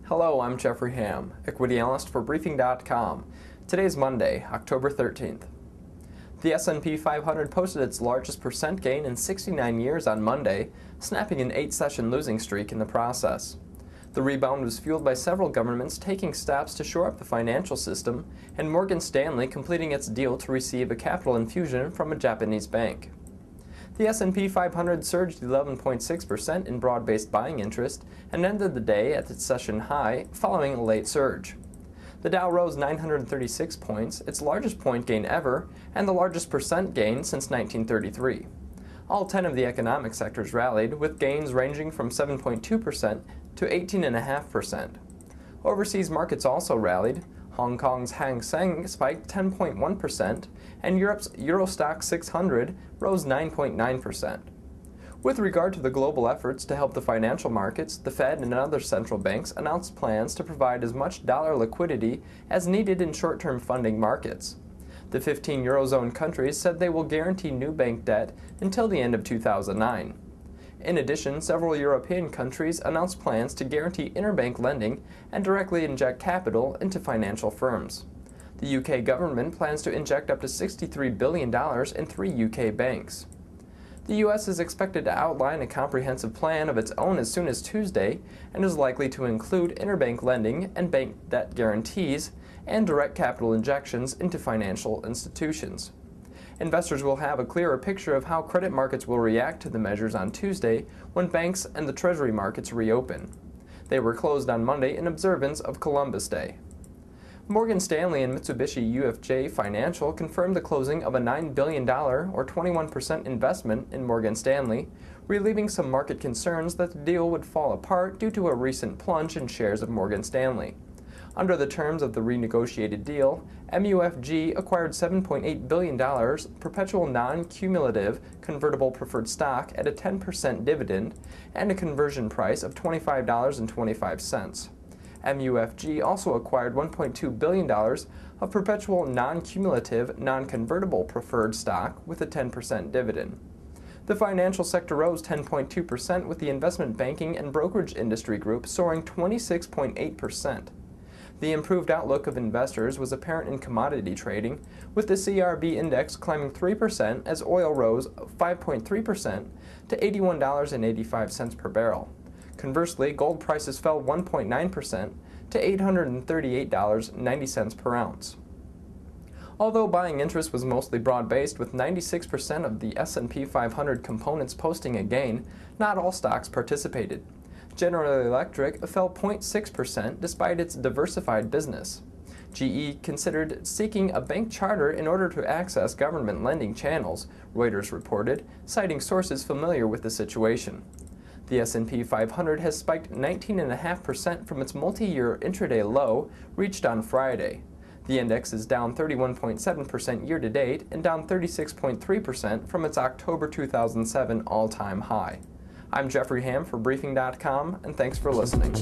Hello, I'm Jeffrey Ham, equity analyst for Briefing.com. Today is Monday, October 13th. The S&P 500 posted its largest percent gain in 69 years on Monday, snapping an 8-session losing streak in the process. The rebound was fueled by several governments taking steps to shore up the financial system, and Morgan Stanley completing its deal to receive a capital infusion from a Japanese bank. The S&P 500 surged 11.6% in broad-based buying interest and ended the day at its session high following a late surge. The Dow rose 936 points, its largest point gain ever, and the largest percent gain since 1933. All 10 of the economic sectors rallied, with gains ranging from 7.2% to 18.5%. Overseas markets also rallied. Hong Kong's Hang Seng spiked 10.1%, and Europe's Euro Stoxx 600 rose 9.9%. With regard to the global efforts to help the financial markets, the Fed and other central banks announced plans to provide as much dollar liquidity as needed in short-term funding markets. The 15 Eurozone countries said they will guarantee new bank debt until the end of 2009. In addition, several European countries announced plans to guarantee interbank lending and directly inject capital into financial firms. The UK government plans to inject up to $63 billion in 3 UK banks. The US is expected to outline a comprehensive plan of its own as soon as Tuesday and is likely to include interbank lending and bank debt guarantees and direct capital injections into financial institutions. Investors will have a clearer picture of how credit markets will react to the measures on Tuesday when banks and the Treasury markets reopen. They were closed on Monday in observance of Columbus Day. Morgan Stanley and Mitsubishi UFJ Financial confirmed the closing of a $9 billion or 21% investment in Morgan Stanley, relieving some market concerns that the deal would fall apart due to a recent plunge in shares of Morgan Stanley. Under the terms of the renegotiated deal, MUFG acquired $7.8 billion perpetual non-cumulative convertible preferred stock at a 10% dividend and a conversion price of $25.25. MUFG also acquired $1.2 billion of perpetual non-cumulative non-convertible preferred stock with a 10% dividend. The financial sector rose 10.2%, with the investment banking and brokerage industry group soaring 26.8%. The improved outlook of investors was apparent in commodity trading, with the CRB index climbing 3% as oil rose 5.3% to $81.85 per barrel. Conversely, gold prices fell 1.9% to $838.90 per ounce. Although buying interest was mostly broad-based, with 96% of the S&P 500 components posting a gain, not all stocks participated. General Electric fell 0.6% despite its diversified business. GE considered seeking a bank charter in order to access government lending channels, Reuters reported, citing sources familiar with the situation. The S&P 500 has spiked 19.5% from its multi-year intraday low reached on Friday. The index is down 31.7% year-to-date and down 36.3% from its October 2007 all-time high. I'm Jeffrey Ham for Briefing.com, and thanks for listening.